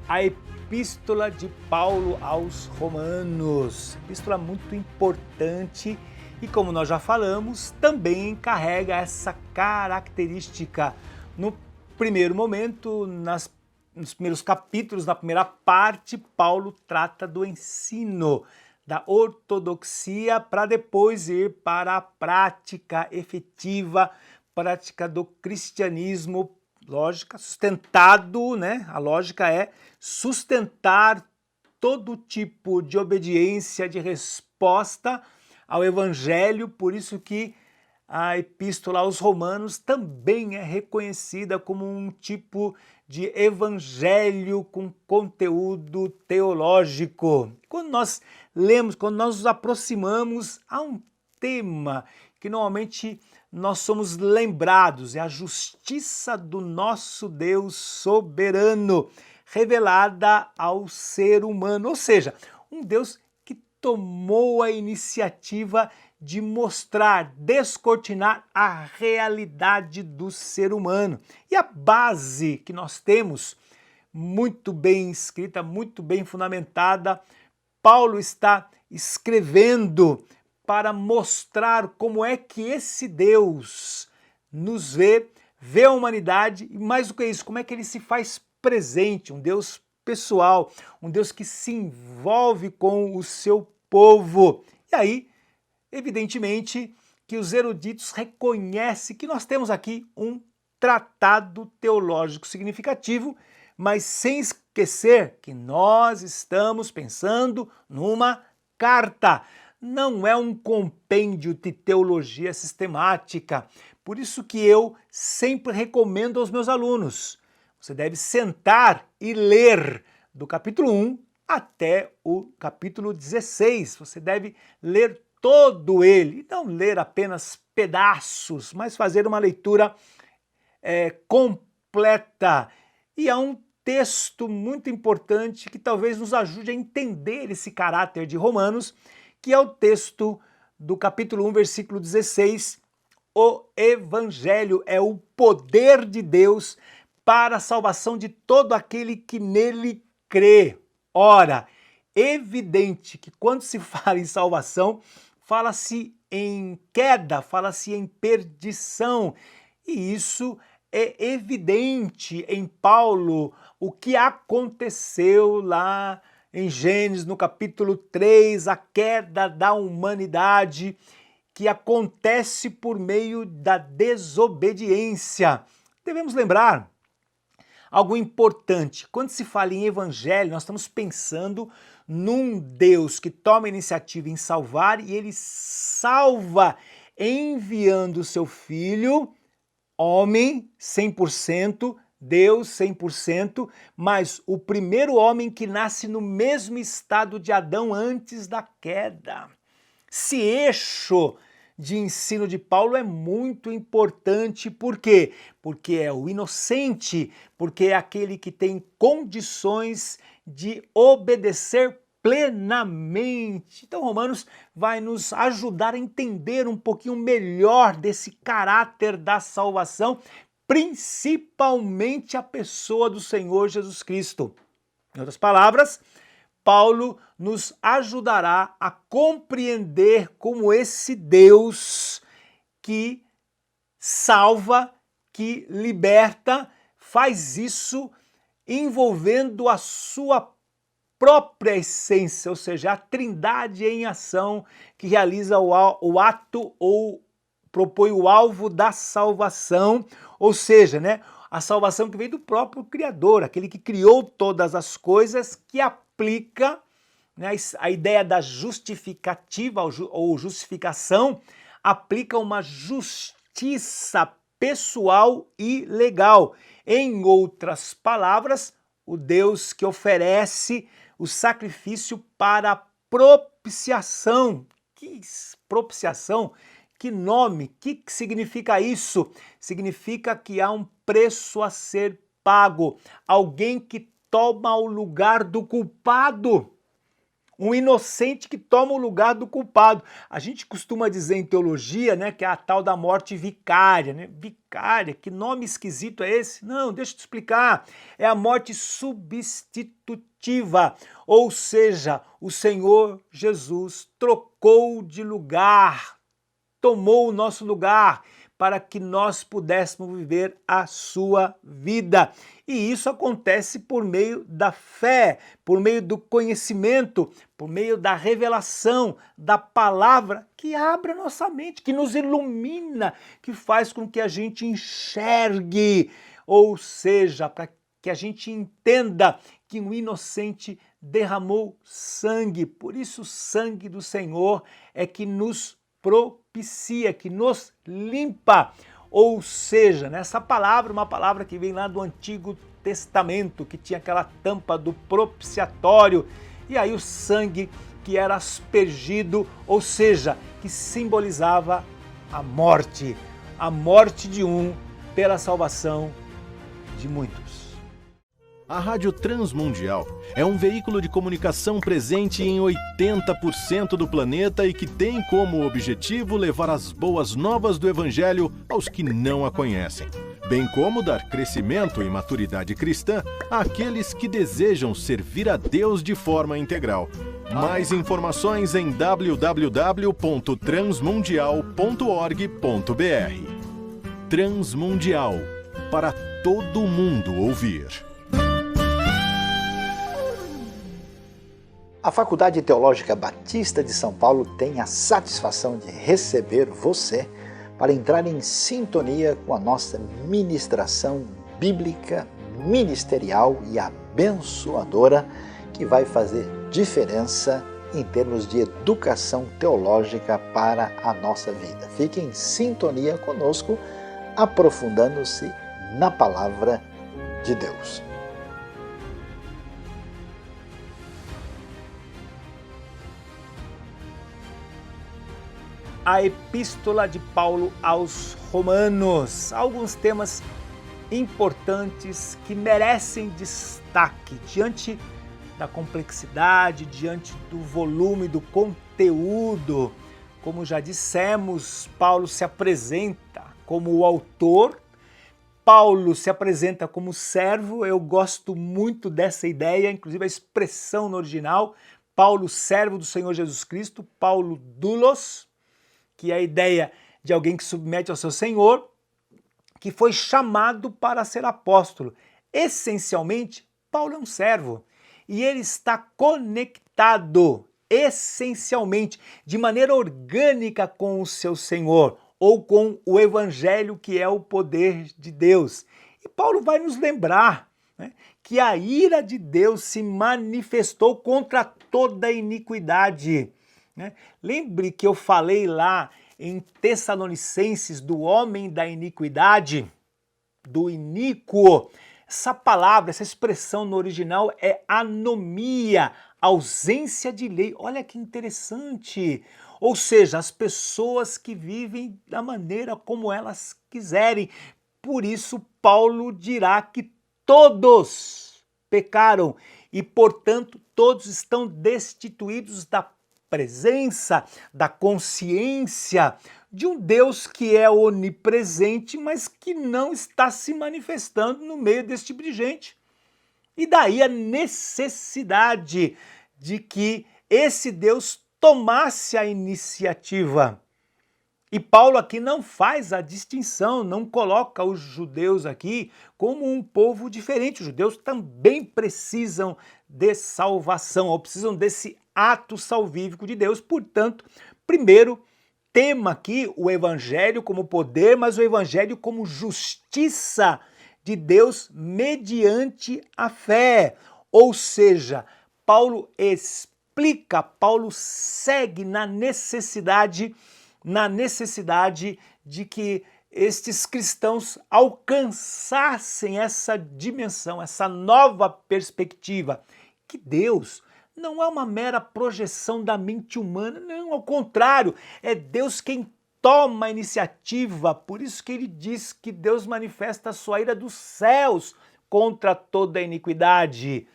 A Epístola de Paulo aos Romanos, epístola muito importante e, como nós já falamos, também carrega essa característica. No primeiro momento, nos primeiros capítulos, na primeira parte, Paulo trata do ensino, da ortodoxia, para depois ir para a prática efetiva, prática do cristianismo. Lógica, sustentado, né? A lógica é sustentar todo tipo de obediência, de resposta ao Evangelho, por isso que a Epístola aos Romanos também é reconhecida como um tipo de evangelho com conteúdo teológico. Quando nós lemos, quando nós nos aproximamos a um tema que normalmente nós somos lembrados, é a justiça do nosso Deus soberano, revelada ao ser humano, ou seja, um Deus que tomou a iniciativa de mostrar, descortinar a realidade do ser humano. E a base que nós temos, muito bem escrita, muito bem fundamentada, Paulo está escrevendo para mostrar como é que esse Deus nos vê, vê a humanidade e, mais do que isso, como é que ele se faz presente, um Deus pessoal, um Deus que se envolve com o seu povo. E aí, evidentemente, que os eruditos reconhecem que nós temos aqui um tratado teológico significativo, mas sem esquecer que nós estamos pensando numa carta. Não é um compêndio de teologia sistemática. Por isso que eu sempre recomendo aos meus alunos, você deve sentar e ler do capítulo 1 até o capítulo 16. Você deve ler todo ele, e não ler apenas pedaços, mas fazer uma leitura completa. E há um texto muito importante que talvez nos ajude a entender esse caráter de Romanos, que é o texto do capítulo 1, versículo 16. O Evangelho é o poder de Deus para a salvação de todo aquele que nele crê. Ora, evidente que quando se fala em salvação, fala-se em queda, fala-se em perdição. E isso é evidente em Paulo, o que aconteceu lá em Gênesis, no capítulo 3, a queda da humanidade, que acontece por meio da desobediência. Devemos lembrar algo importante. Quando se fala em evangelho, nós estamos pensando num Deus que toma a iniciativa em salvar e ele salva enviando o seu filho, homem 100%, Deus 100%, mas o primeiro homem que nasce no mesmo estado de Adão antes da queda. Esse eixo de ensino de Paulo é muito importante. Por quê? Porque é o inocente, porque é aquele que tem condições de obedecer plenamente. Então, Romanos vai nos ajudar a entender um pouquinho melhor desse caráter da salvação, principalmente a pessoa do Senhor Jesus Cristo. Em outras palavras, Paulo nos ajudará a compreender como esse Deus que salva, que liberta, faz isso envolvendo a sua própria essência, ou seja, a Trindade em ação que realiza o ato ou propõe o alvo da salvação, ou seja, né, a salvação que vem do próprio Criador, aquele que criou todas as coisas, que aplica, né, a ideia da justificativa ou justificação, aplica uma justiça pessoal e legal. Em outras palavras, o Deus que oferece o sacrifício para propiciação. Que propiciação? Que nome? Que significa isso? Significa que há um preço a ser pago. Alguém que toma o lugar do culpado. Um inocente que toma o lugar do culpado. A gente costuma dizer em teologia, né, que é a tal da morte vicária, né? Vicária, que nome esquisito é esse? Não, deixa eu te explicar. É a morte substitutiva, ou seja, o Senhor Jesus trocou de lugar, tomou o nosso lugar para que nós pudéssemos viver a sua vida. E isso acontece por meio da fé, por meio do conhecimento, por meio da revelação da palavra que abre a nossa mente, que nos ilumina, que faz com que a gente enxergue, ou seja, para que a gente entenda que um inocente derramou sangue. Por isso o sangue do Senhor é que nos propicia, que nos limpa. Ou seja, nessa palavra, uma palavra que vem lá do Antigo Testamento, que tinha aquela tampa do propiciatório, e aí o sangue que era aspergido, ou seja, que simbolizava a morte de um pela salvação de muitos. A Rádio Transmundial é um veículo de comunicação presente em 80% do planeta e que tem como objetivo levar as boas novas do Evangelho aos que não a conhecem, bem como dar crescimento e maturidade cristã àqueles que desejam servir a Deus de forma integral. Mais informações em www.transmundial.org.br. Transmundial, para todo mundo ouvir. A Faculdade Teológica Batista de São Paulo tem a satisfação de receber você para entrar em sintonia com a nossa ministração bíblica, ministerial e abençoadora, que vai fazer diferença em termos de educação teológica para a nossa vida. Fique em sintonia conosco, aprofundando-se na palavra de Deus. A Epístola de Paulo aos Romanos. Alguns temas importantes que merecem destaque diante da complexidade, diante do volume, do conteúdo. Como já dissemos, Paulo se apresenta como o autor, Paulo se apresenta como servo. Eu gosto muito dessa ideia, inclusive a expressão no original, Paulo, servo do Senhor Jesus Cristo, Paulo doulos, que é a ideia de alguém que submete ao seu Senhor, que foi chamado para ser apóstolo. Essencialmente, Paulo é um servo e ele está conectado, essencialmente, de maneira orgânica com o seu Senhor ou com o Evangelho, que é o poder de Deus. E Paulo vai nos lembrar, né, que a ira de Deus se manifestou contra toda iniquidade. Lembre que eu falei lá em Tessalonicenses do homem da iniquidade, do iníquo. Essa palavra, essa expressão no original é anomia, ausência de lei. Olha que interessante. Ou seja, as pessoas que vivem da maneira como elas quiserem. Por isso, Paulo dirá que todos pecaram e, portanto, todos estão destituídos da presença, da consciência de um Deus que é onipresente, mas que não está se manifestando no meio desse tipo de gente. E daí a necessidade de que esse Deus tomasse a iniciativa. E Paulo aqui não faz a distinção, não coloca os judeus aqui como um povo diferente. Os judeus também precisam de salvação, ou precisam desse ato salvífico de Deus. Portanto, primeiro, tema aqui o Evangelho como poder, mas o Evangelho como justiça de Deus mediante a fé. Ou seja, Paulo explica, Paulo segue na necessidade de que estes cristãos alcançassem essa dimensão, essa nova perspectiva, que Deus não é uma mera projeção da mente humana, não, ao contrário, é Deus quem toma a iniciativa. Por isso que ele diz que Deus manifesta a sua ira dos céus contra toda a iniquidade.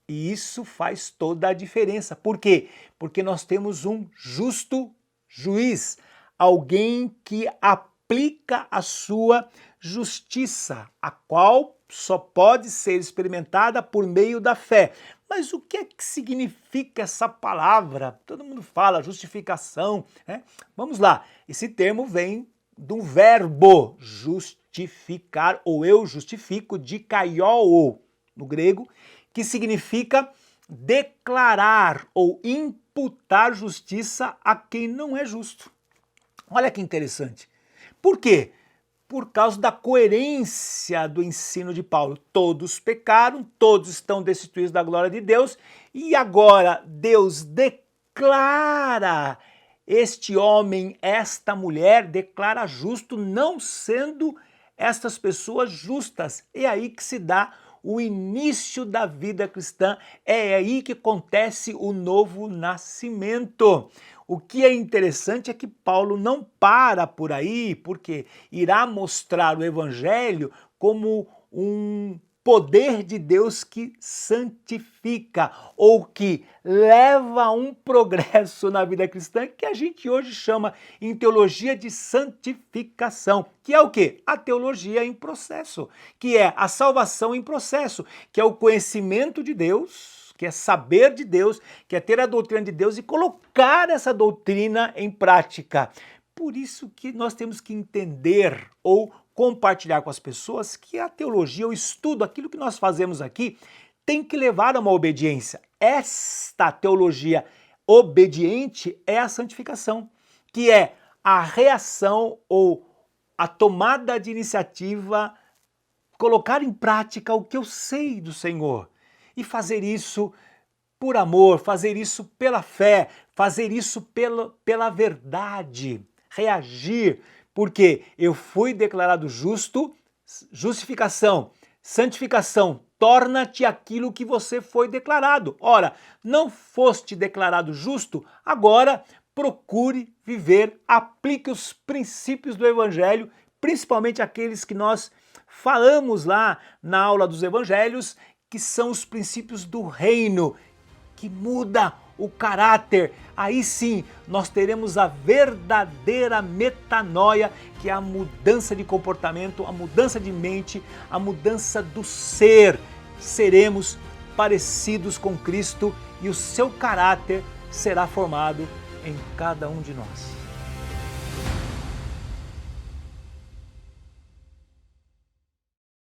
E isso faz toda a diferença. Por quê? Porque nós temos um justo juiz, alguém que aplica a sua justiça, a qual só pode ser experimentada por meio da fé. Mas o que é que significa essa palavra? Todo mundo fala justificação, né? Vamos lá, esse termo vem do verbo justificar, ou eu justifico, de kaiō, no grego, que significa declarar ou imputar justiça a quem não é justo. Olha que interessante. Por quê? Por causa da coerência do ensino de Paulo. Todos pecaram, todos estão destituídos da glória de Deus, e agora Deus declara este homem, esta mulher, declara justo, não sendo estas pessoas justas. É aí que se dá o início da vida cristã, é aí que acontece o novo nascimento. O que é interessante é que Paulo não para por aí, porque irá mostrar o evangelho como um poder de Deus que santifica, ou que leva a um progresso na vida cristã, que a gente hoje chama em teologia de santificação, que é o quê? A teologia em processo, que é a salvação em processo, que é o conhecimento de Deus, que é saber de Deus, que é ter a doutrina de Deus e colocar essa doutrina em prática. Por isso que nós temos que entender ou compartilhar com as pessoas que a teologia, o estudo, aquilo que nós fazemos aqui, tem que levar a uma obediência. Esta teologia obediente é a santificação, que é a reação ou a tomada de iniciativa, colocar em prática o que eu sei do Senhor e fazer isso por amor, fazer isso pela fé, fazer isso pela verdade, reagir, porque eu fui declarado justo, justificação, santificação, torna-te aquilo que você foi declarado. Ora, não foste declarado justo, agora procure viver, aplique os princípios do Evangelho, principalmente aqueles que nós falamos lá na aula dos Evangelhos, que são os princípios do reino, que muda o caráter. Aí sim nós teremos a verdadeira metanoia, que é a mudança de comportamento, a mudança de mente, a mudança do ser. Seremos parecidos com Cristo e o seu caráter será formado em cada um de nós.